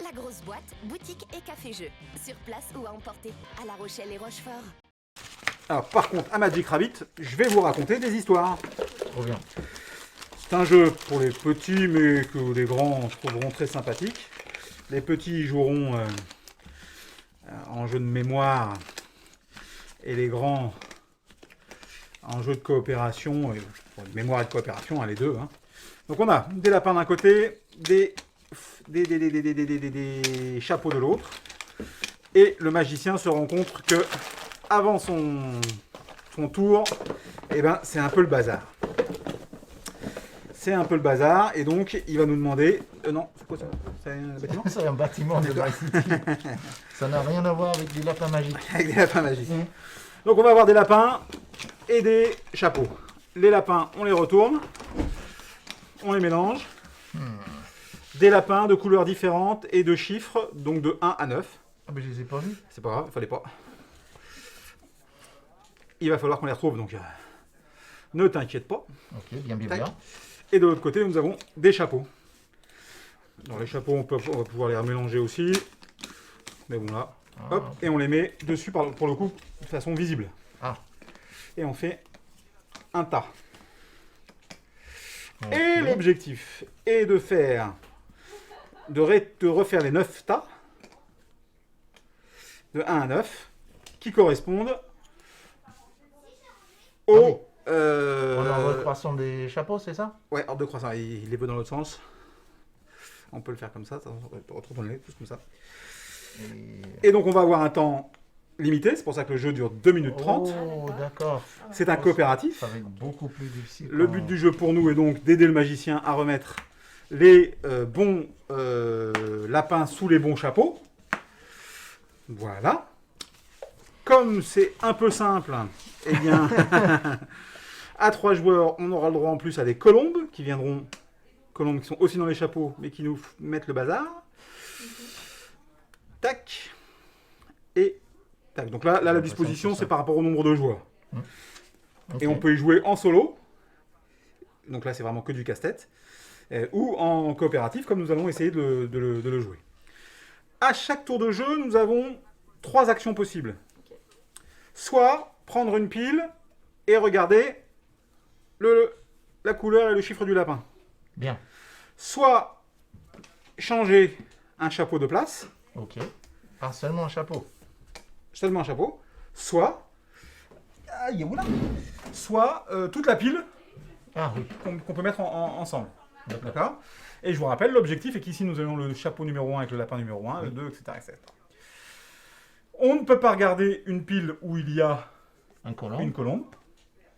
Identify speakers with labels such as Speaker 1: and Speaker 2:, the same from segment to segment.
Speaker 1: La grosse boîte, boutique et café-jeu. Sur place ou à emporter, à La Rochelle et Rochefort.
Speaker 2: Alors par contre, à Magic Rabbit, je vais vous raconter des histoires.
Speaker 3: Trop bien.
Speaker 2: C'est un jeu pour les petits, mais que les grands trouveront très sympathique. Les petits y joueront en jeu de mémoire et les grands en jeu de coopération, de mémoire et de coopération, hein, les deux. Hein. Donc on a des lapins d'un côté, des chapeaux de l'autre. Et le magicien se rend compte que avant son tour, eh ben, c'est un peu le bazar. C'est un peu le bazar, et donc il va nous demander... non, c'est quoi ça? C'est un bâtiment?
Speaker 3: C'est un bâtiment de Dry City. Ça n'a rien à voir avec des lapins magiques.
Speaker 2: Avec des lapins magiques. Donc on va avoir des lapins et des chapeaux. Les lapins, on les retourne, on les mélange. Des lapins de couleurs différentes et de chiffres, donc de 1 à 9.
Speaker 3: Ah mais je les ai pas vus.
Speaker 2: C'est pas grave, il fallait pas. Il va falloir qu'on les retrouve, donc ne t'inquiète pas.
Speaker 3: Ok, bien.
Speaker 2: Et de l'autre côté, nous avons des chapeaux. Dans les chapeaux, on va pouvoir les mélanger aussi. Mais bon là, hop, okay. Et on les met dessus pour le coup de façon visible.
Speaker 3: Ah.
Speaker 2: Et on fait un tas.
Speaker 3: Okay.
Speaker 2: Et l'objectif est de faire, de refaire les 9 tas, de 1 à 9, qui correspondent au...
Speaker 3: On est en ordre croissant des chapeaux, c'est ça?
Speaker 2: Ouais, ordre de croissant. Il les veut dans l'autre sens. On peut le faire comme ça. Retourne-les tous comme ça. Et donc, on va avoir un temps limité. C'est pour ça que le jeu dure 2 minutes 30.
Speaker 3: Oh, d'accord.
Speaker 2: C'est un coopératif.
Speaker 3: Ça va être beaucoup plus difficile.
Speaker 2: Le but du jeu pour nous est donc d'aider le magicien à remettre les bons lapins sous les bons chapeaux. Voilà. Comme c'est un peu simple, eh bien... À 3 joueurs, on aura le droit en plus à des colombes qui viendront, colombes qui sont aussi dans les chapeaux, mais qui nous mettent le bazar. Tac. Et tac. Donc là la disposition, c'est par rapport au nombre de joueurs. Okay. Et on peut y jouer en solo. Donc là, c'est vraiment que du casse-tête. Ou en coopératif, comme nous allons essayer de le jouer. À chaque tour de jeu, nous avons 3 actions possibles. Soit prendre une pile et regarder la couleur et le chiffre du lapin.
Speaker 3: Bien.
Speaker 2: Soit changer un chapeau de place.
Speaker 3: Ok. Ah, seulement un chapeau.
Speaker 2: Seulement un chapeau. Soit... Ah, il est où là? Soit toute la pile qu'on peut mettre ensemble. D'accord. Et je vous rappelle, l'objectif est qu'ici, nous avons le chapeau numéro 1 avec le lapin numéro 1, le 2, etc., etc. On ne peut pas regarder une pile où il y a une colombe.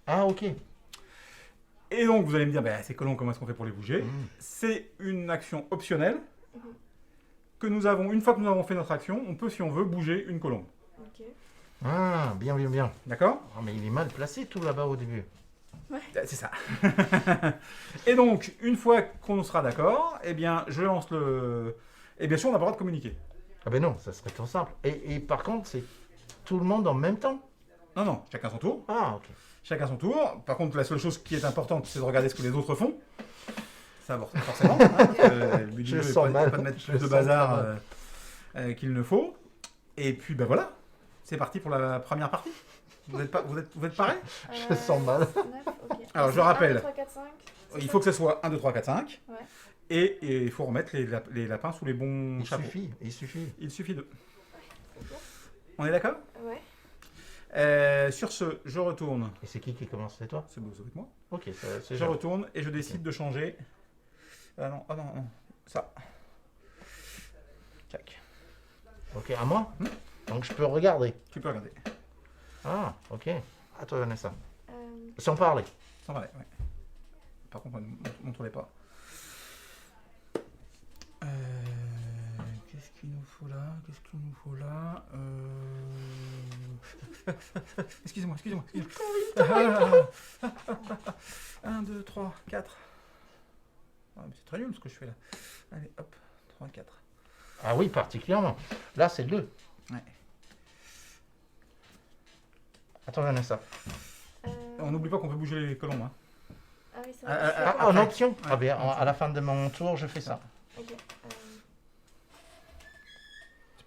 Speaker 3: Ah, ok.
Speaker 2: Et donc, vous allez me dire, bah, ces colombes, comment est-ce qu'on fait pour les bouger? C'est une action optionnelle que nous avons, une fois que nous avons fait notre action, on peut, si on veut, bouger une colombe.
Speaker 4: Okay.
Speaker 3: Ah, bien.
Speaker 2: D'accord?
Speaker 3: Oh, mais il est mal placé tout là-bas au début.
Speaker 4: Ouais.
Speaker 2: C'est ça. Et donc, une fois qu'on sera d'accord, eh bien, je lance le... Et bien sûr, on n'a pas le droit de communiquer.
Speaker 3: Ah ben non, ça serait trop simple. Et par contre, c'est tout le monde en même temps?
Speaker 2: Non, chacun son tour.
Speaker 3: Ah, ok.
Speaker 2: Chacun son tour. Par contre, la seule chose qui est importante, c'est de regarder ce que les autres font. Ça, forcément. Le but du jeu n'est pas de mettre plus de bazar qu'il ne faut. Et puis, ben voilà. C'est parti pour la première partie. Vous êtes parés?
Speaker 3: Je sens mal.
Speaker 4: 9, okay.
Speaker 2: Alors, je rappelle.
Speaker 4: 1, 2, 3, 4, 5.
Speaker 2: Il faut que ce soit 1, 2, 3, 4, 5.
Speaker 4: Ouais.
Speaker 2: Et il faut remettre les lapins sous les bons chapeaux.
Speaker 3: Il suffit.
Speaker 2: Il suffit de... On est d'accord?
Speaker 4: Ouais.
Speaker 2: Sur ce, je retourne.
Speaker 3: Et c'est qui commence? C'est toi?
Speaker 2: C'est avec moi.
Speaker 3: Ok, c'est
Speaker 2: je retourne et je décide de changer. Non. Ça. Tac.
Speaker 3: Ok, à moi? Donc je peux regarder.
Speaker 2: Tu peux regarder.
Speaker 3: Ah, ok. À toi, Vanessa. Sans parler.
Speaker 2: Sans parler, ouais. Par contre, montre-les pas. Qu'est-ce qu'il nous faut là? Excusez-moi. 1, 2, 3, 4. Ah, mais c'est très nul ce que je fais là. Allez, hop, 3, 4.
Speaker 3: Ah oui, particulièrement. Là, c'est 2.
Speaker 2: Ouais.
Speaker 3: Attends, Vanessa.
Speaker 2: On n'oublie pas qu'on peut bouger les colombes. Hein.
Speaker 4: Ah oui, c'est vrai.
Speaker 3: En option.
Speaker 2: Ouais.
Speaker 3: Ah bien, à la fin de mon tour, je fais ça.
Speaker 4: Ok.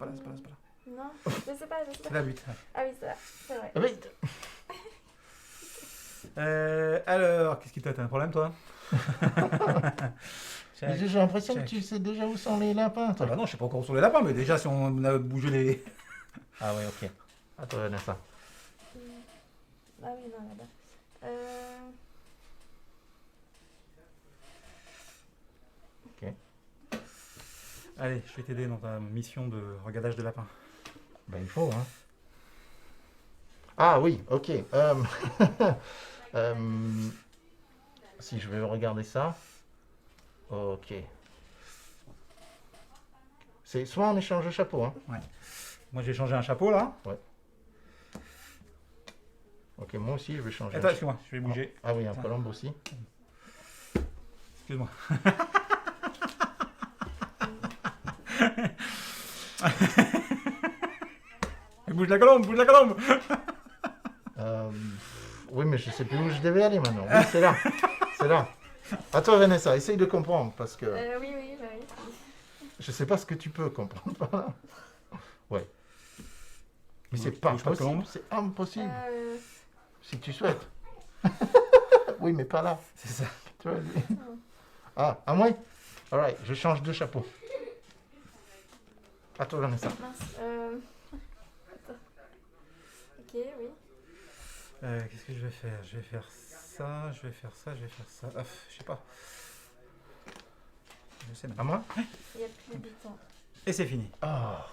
Speaker 2: pas là, c'est pas là, c'est pas là.
Speaker 4: Non, je sais pas.
Speaker 2: C'est la 8.
Speaker 4: Ah oui, c'est vrai.
Speaker 3: Ah oui.
Speaker 2: Alors, qu'est-ce qui t'as un problème, toi?
Speaker 3: Mais j'ai l'impression que tu sais déjà où sont les lapins, toi.
Speaker 2: Ah bah non, je sais pas encore où sont les lapins, mais déjà, si on a bougé les...
Speaker 3: Ah oui, ok. Attends, Vanessa.
Speaker 4: Ah oui, non, là-bas.
Speaker 2: Allez, je vais t'aider dans ta mission de regardage de lapins.
Speaker 3: Ben, il faut, hein. Ah oui, ok. Si je vais regarder ça. Ok. C'est soit on échange de chapeau, hein.
Speaker 2: Moi, j'ai changé un chapeau, là.
Speaker 3: Ok, moi aussi, je vais changer.
Speaker 2: Attends, excuse-moi, je vais bouger.
Speaker 3: Ah oui, un colombe aussi.
Speaker 2: Excuse-moi. Bouge la colombe, bouge la colombe.
Speaker 3: Oui, mais je sais plus où je devais aller maintenant. Oui, c'est là. C'est là. À toi, Vanessa, essaye de comprendre parce que
Speaker 4: Oui, bah oui.
Speaker 3: je sais pas ce que tu peux comprendre par là. Ouais. Mais c'est
Speaker 2: Tu
Speaker 3: pas
Speaker 2: bouges pas de
Speaker 3: possible.
Speaker 2: colombe
Speaker 3: C'est impossible.
Speaker 4: Euh,
Speaker 3: Si tu souhaites. Oui, mais pas là.
Speaker 2: C'est ça.
Speaker 3: Tu vois, lui. Ah, à moi? Alright, je change de chapeau. À toi, Vanessa.
Speaker 4: mince. Attends. Ok, oui.
Speaker 2: Qu'est-ce que je vais faire? Je vais faire ça, je vais faire ça, je vais faire ça. Ah, je sais pas. Je sais même.
Speaker 3: À moi?
Speaker 4: Il n'y a plus de temps.
Speaker 2: Et c'est fini.
Speaker 3: Ah.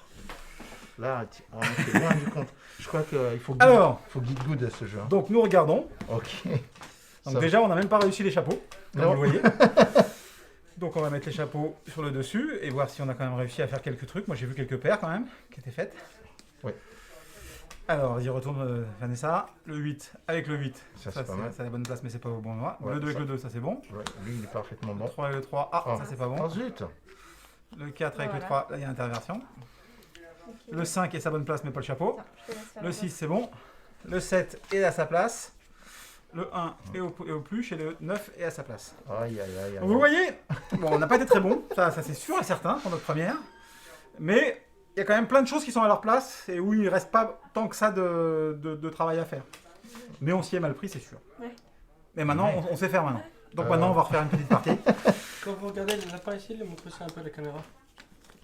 Speaker 3: Là, on était loin du compte. Je crois qu'il faut
Speaker 2: Alors,
Speaker 3: faut guide good à ce jeu. hein.
Speaker 2: donc nous regardons.
Speaker 3: Ok.
Speaker 2: Donc
Speaker 3: Ça-
Speaker 2: déjà, on n'a même pas réussi les chapeaux, comme
Speaker 3: Non.
Speaker 2: vous le voyez. Donc on va mettre les chapeaux sur le dessus et voir si on a quand même réussi à faire quelques trucs. Moi j'ai vu quelques paires quand même qui étaient faites.
Speaker 3: Oui.
Speaker 2: Alors vas-y retourne Vanessa. Le 8 avec le 8.
Speaker 3: Ça, c'est pas mal.
Speaker 2: c'est à la bonne place mais c'est pas au bon endroit.
Speaker 3: Ouais,
Speaker 2: le 2 avec
Speaker 3: ça-
Speaker 2: le 2 ça c'est bon.
Speaker 3: Ouais, lui, il est parfaitement
Speaker 2: Le
Speaker 3: bon.
Speaker 2: 3 avec le 3. Ah
Speaker 3: Ah.
Speaker 2: ça c'est pas bon.
Speaker 3: Oh zut.
Speaker 2: Le 4 avec le
Speaker 4: Voilà.
Speaker 2: 3. Là il y a interversion.
Speaker 4: Ok.
Speaker 2: Le 5 est à sa bonne place mais pas le chapeau.
Speaker 4: Attends, je te laisse faire
Speaker 2: Le
Speaker 4: la
Speaker 2: 6 c'est bon. Le 7 est à sa place. Le 1 est au pluche et le 9 est à sa place.
Speaker 3: Aïe, aïe, aïe, aïe.
Speaker 2: Donc vous voyez, bon, on n'a pas été très bon, ça c'est sûr et certain pour notre première. Mais il y a quand même plein de choses qui sont à leur place et où il ne reste pas tant que ça de travail à faire. Mais on s'y est mal pris, c'est sûr.
Speaker 4: Ouais.
Speaker 2: Mais maintenant, on sait faire maintenant. Donc
Speaker 3: Euh.
Speaker 2: maintenant, on va refaire une petite partie.
Speaker 5: Quand vous regardez les lapins ici, montrez ça un peu à la caméra.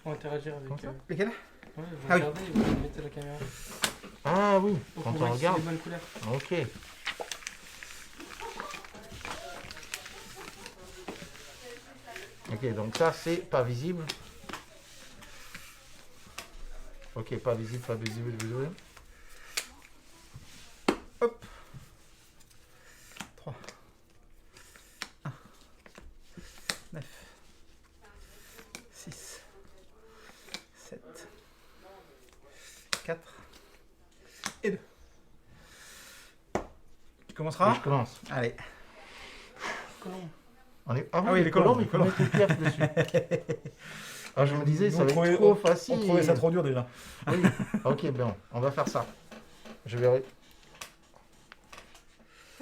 Speaker 5: Pour interagir avec.
Speaker 3: Comme ça
Speaker 2: Lesquels
Speaker 5: Ouais, vous
Speaker 2: Ah oui.
Speaker 5: regardez et vous mettez la caméra.
Speaker 3: Ah oui,
Speaker 5: Pour
Speaker 3: quand
Speaker 5: qu'on
Speaker 3: on
Speaker 5: voit que c'est
Speaker 3: regarde.
Speaker 5: les bonnes couleurs.
Speaker 3: Ok. Ok, donc ça c'est pas visible. Ok, pas visible, pas visible, visible.
Speaker 2: Hop. 3. 1. 9. 6. 7. 4. Et 2. Tu commenceras
Speaker 3: Et je commence.
Speaker 2: Allez.
Speaker 5: Colombe.
Speaker 3: On est...
Speaker 2: Ah oui, les colombes,
Speaker 3: il faut mettre les pierres dessus. Ah, je me disais, ça va être trop facile.
Speaker 2: On trouvait ça trop dur déjà.
Speaker 3: Oui. Ok, bon, on va faire ça. Je vais...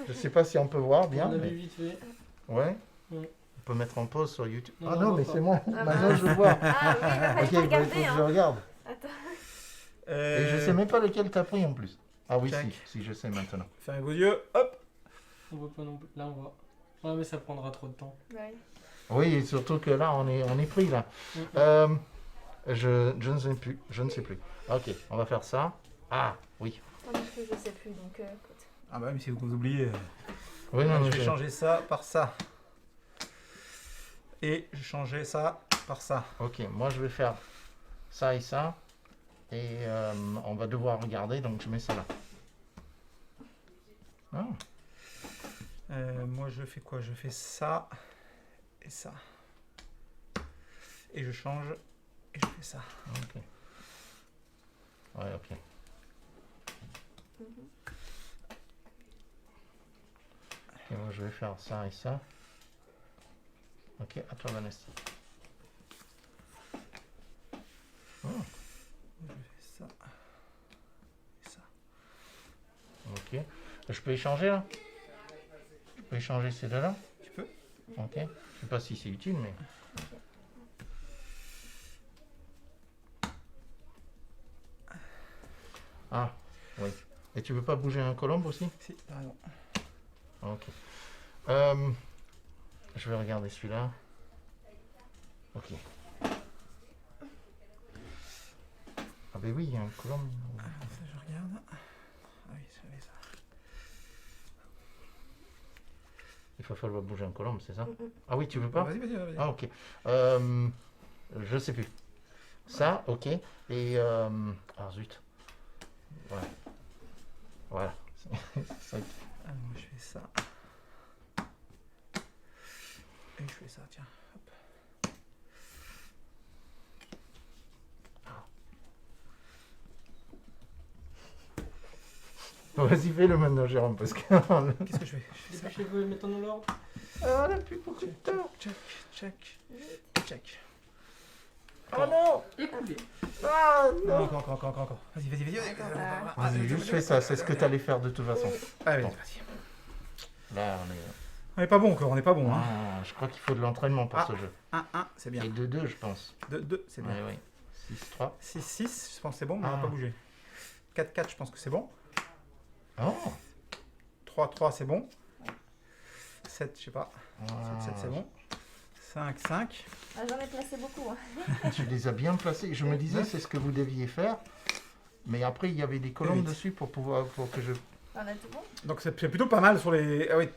Speaker 3: Je sais pas si on peut voir bien.
Speaker 5: On avait
Speaker 3: Mais...
Speaker 5: vite fait.
Speaker 3: Ouais.
Speaker 5: Ouais.
Speaker 3: On peut mettre en pause sur YouTube.
Speaker 5: Non,
Speaker 3: Ah
Speaker 5: non,
Speaker 3: non,
Speaker 5: on
Speaker 3: mais
Speaker 5: voit
Speaker 3: c'est
Speaker 5: pas.
Speaker 3: moi.
Speaker 4: Ah,
Speaker 3: Maintenant, je vois.
Speaker 4: Ah oui, il va
Speaker 3: Ok,
Speaker 4: falloir
Speaker 3: bah, il faut
Speaker 4: regarder.
Speaker 3: que je
Speaker 4: Hein.
Speaker 3: regarde.
Speaker 4: Attends.
Speaker 3: Et je sais même pas lequel t'as pris en plus. Ah oui,
Speaker 2: Tac.
Speaker 3: si, je sais maintenant.
Speaker 2: Fermez vos yeux. Hop.
Speaker 5: On voit pas non plus. Là, on voit. Ouais, mais ça prendra trop de temps.
Speaker 4: Ouais.
Speaker 3: Oui, et surtout que là, on est pris là.
Speaker 5: Mm.
Speaker 3: Je ne sais plus. Je ne sais plus. Ok, on va faire ça. Ah, oui.
Speaker 4: Moi non plus, je sais plus, donc écoute.
Speaker 2: Ah bah mais si vous oubliez.
Speaker 3: Oui, non,
Speaker 2: Je
Speaker 3: mais
Speaker 2: vais
Speaker 3: je-
Speaker 2: changer ça par ça. Et je changeais ça par ça.
Speaker 3: Ok, moi je vais faire ça et ça. Et on va devoir regarder, donc je mets ça là. Ah,
Speaker 2: Moi je fais quoi? Je fais ça et ça. Et je change et je fais ça.
Speaker 3: ok. Ouais, ok. Et moi je vais faire ça et ça. Ok, à toi Vanessa. Oh,
Speaker 2: Je fais ça et ça.
Speaker 3: ok. Je peux échanger là? Je peux échanger ces deux-là?
Speaker 2: Tu peux?
Speaker 3: Ok. Je sais pas si c'est utile, mais. Ah, oui. Et tu veux pas bouger un colombe aussi?
Speaker 2: Si, t'as raison.
Speaker 3: Ok. Je vais regarder celui-là. Ok. Ah ben oui, il y a un colombe.
Speaker 2: Ça, je regarde. Ah oui, j'avais ça.
Speaker 3: Il va falloir bouger un colombe, c'est ça? Ah oui, tu veux pas?
Speaker 2: Vas-y.
Speaker 3: Ah ok. Je sais plus. Ça, ok. Et ah zut. Voilà. Voilà. Ça.
Speaker 2: Ah, moi, je fais ça. Et je fais ça, tiens. Hop.
Speaker 3: Vas-y, fais-le maintenant, Jérôme, parce que...
Speaker 2: Qu'est-ce que je fais? Je fais ça.
Speaker 5: Dépêchez-vous et mettons dans l'ordre.
Speaker 3: Ah, on a plus beaucoup de temps.
Speaker 2: Check.
Speaker 3: Oh non!
Speaker 5: Écoulez.
Speaker 3: Ah non!
Speaker 2: Encore. Vas-y.
Speaker 3: Vas-y, juste fais ça, c'est ce que tu allais faire de toute façon.
Speaker 2: Allez,
Speaker 3: Bon.
Speaker 2: vas-y.
Speaker 3: Là, on est...
Speaker 2: On n'est pas bon encore, on n'est pas bon. Hein.
Speaker 3: Ah, je crois qu'il faut de l'entraînement pour
Speaker 2: Ah.
Speaker 3: ce jeu.
Speaker 2: 1, c'est bien.
Speaker 3: Et 2-2, je pense.
Speaker 2: 2, c'est bien.
Speaker 3: Oui. 6-3.
Speaker 2: 6, je pense que c'est bon, mais on
Speaker 3: Ah.
Speaker 2: va pas bouger. 4, je pense que c'est bon.
Speaker 3: Oh!
Speaker 2: 3, c'est bon. 7, je sais pas.
Speaker 3: Ah,
Speaker 2: 7, c'est bon. 5.
Speaker 4: Ah, j'en ai placé beaucoup. Hein.
Speaker 3: Tu les as bien placés. Je me disais, c'est ce que vous deviez faire. Mais après, il y avait des colombes
Speaker 2: Huit.
Speaker 3: dessus pour que je...
Speaker 4: On a tout bon.
Speaker 2: Donc c'est plutôt pas mal sur les. Ah oui,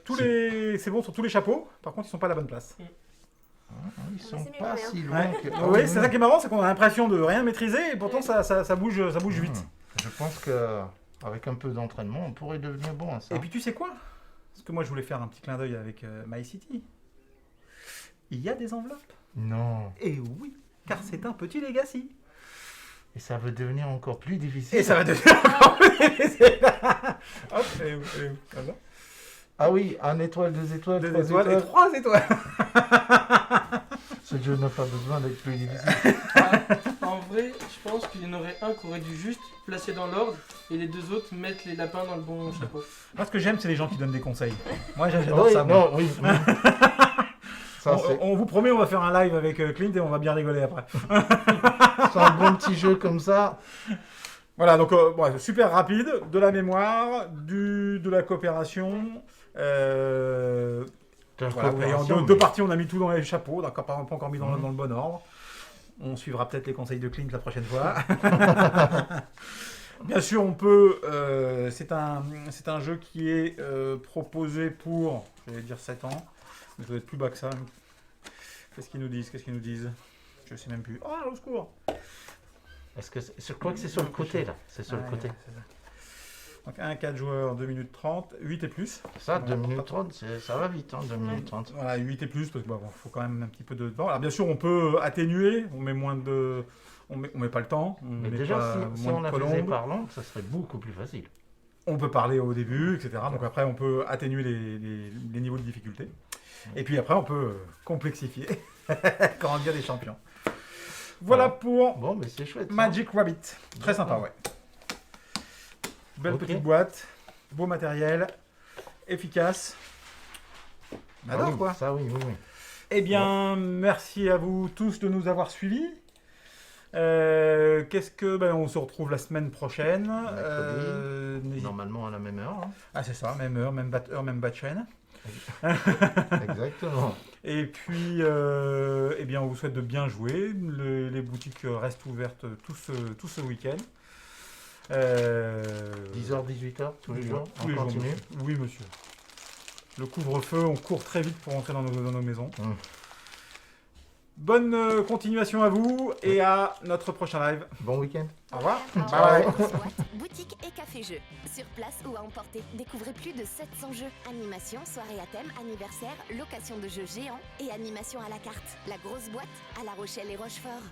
Speaker 2: c'est bon sur tous les chapeaux. Par contre, ils sont pas à la bonne place.
Speaker 3: Ah, ils sont
Speaker 4: c'est mieux
Speaker 3: pas
Speaker 4: que rien.
Speaker 3: si loin
Speaker 2: Ouais.
Speaker 3: que...
Speaker 2: Oui, c'est ça qui est marrant, c'est qu'on a l'impression de rien maîtriser et pourtant ça bouge vite.
Speaker 3: Je pense que avec un peu d'entraînement, on pourrait devenir bon à ça.
Speaker 2: Et puis tu sais quoi? Parce que moi je voulais faire un petit clin d'œil avec MyCity. Il y a des enveloppes.
Speaker 3: Non.
Speaker 2: Et oui, car c'est un petit legacy.
Speaker 3: Et ça va devenir encore plus difficile.
Speaker 2: Et ça va devenir encore plus difficile. Hop, elle est où Comme ça.
Speaker 3: Ah oui, 1 étoile, 2 étoiles,
Speaker 2: 2
Speaker 3: 3
Speaker 2: étoiles et
Speaker 3: étoiles.
Speaker 2: 3 étoiles.
Speaker 3: Ce jeu n'a pas besoin d'être plus difficile.
Speaker 5: En vrai, je pense qu'il y en aurait un qui aurait dû juste placer dans l'ordre et les deux autres mettre les lapins dans le bon chapeau.
Speaker 2: Moi ce que j'aime c'est les gens qui donnent des conseils. Moi j'adore
Speaker 3: Oui,
Speaker 2: ça. Moi.
Speaker 3: non, oui. Ça, c'est
Speaker 2: On vous promet on va faire un live avec Clint et on va bien rigoler après.
Speaker 3: un bon petit jeu comme ça.
Speaker 2: Voilà, donc bon, super rapide, de la mémoire, de la coopération. Voilà, et en deux parties, on a mis tout dans les chapeaux, donc pas encore mis dans le bon ordre. On suivra peut-être les conseils de Clint la prochaine fois. Bien sûr, on peut. C'est un jeu qui est proposé pour, je vais dire 7 ans, mais ça doit être plus bas que ça. Qu'est-ce qu'ils nous disent Je sais même plus. Oh, au secours.
Speaker 3: Est-ce que je crois que c'est sur le côté là. C'est sur le
Speaker 2: Ouais,
Speaker 3: côté.
Speaker 2: c'est ça. Donc 1 4 joueurs, 2 minutes 30, 8 et plus.
Speaker 3: Ça, 2 minutes 30, ça va vite, hein, 2 minutes 30.
Speaker 2: Voilà, 8 et plus, parce qu'il faut quand même un petit peu de temps. Alors bien sûr, on peut atténuer, on met moins de... On met pas le temps, on
Speaker 3: Mais
Speaker 2: met
Speaker 3: déjà,
Speaker 2: pas
Speaker 3: si
Speaker 2: moins
Speaker 3: on
Speaker 2: de
Speaker 3: la faisait
Speaker 2: colombes.
Speaker 3: par langue, ça serait beaucoup plus facile.
Speaker 2: On peut parler au début, etc. Donc après, on peut atténuer les niveaux de difficulté. Et puis après, on peut complexifier quand on devient des champions. Voilà pour
Speaker 3: Bon, mais c'est chouette. ça.
Speaker 2: Magic Rabbit. Très sympa, ouais. Belle
Speaker 3: Ok.
Speaker 2: petite boîte, beau matériel, efficace. On
Speaker 3: Ah
Speaker 2: adore,
Speaker 3: oui,
Speaker 2: quoi.
Speaker 3: Ça, oui.
Speaker 2: Eh bien, merci à vous tous de nous avoir suivis. On se retrouve la semaine prochaine.
Speaker 3: Normalement à la même heure. hein.
Speaker 2: Ah, c'est ça, même heure, même bas de chaîne.
Speaker 3: Exactement.
Speaker 2: Et puis, eh bien, on vous souhaite de bien jouer. Les boutiques restent ouvertes tout ce week-end.
Speaker 3: 10h, 18h, tous les jours.
Speaker 2: Tous les
Speaker 3: on
Speaker 2: jours,
Speaker 3: continue.
Speaker 2: monsieur. Oui, monsieur. Le couvre-feu, on court très vite pour rentrer dans nos maisons. Bonne continuation à vous et à notre prochain live.
Speaker 3: Bon week-end.
Speaker 2: Au revoir.
Speaker 4: Bye.
Speaker 2: Bye.
Speaker 1: Grosse boîte, boutique et café-jeux. Sur place ou à emporter. Découvrez plus de 700 jeux. Animation, soirée à thème, anniversaire, location de jeux géants et animation à la carte. La grosse boîte à La Rochelle et Rochefort.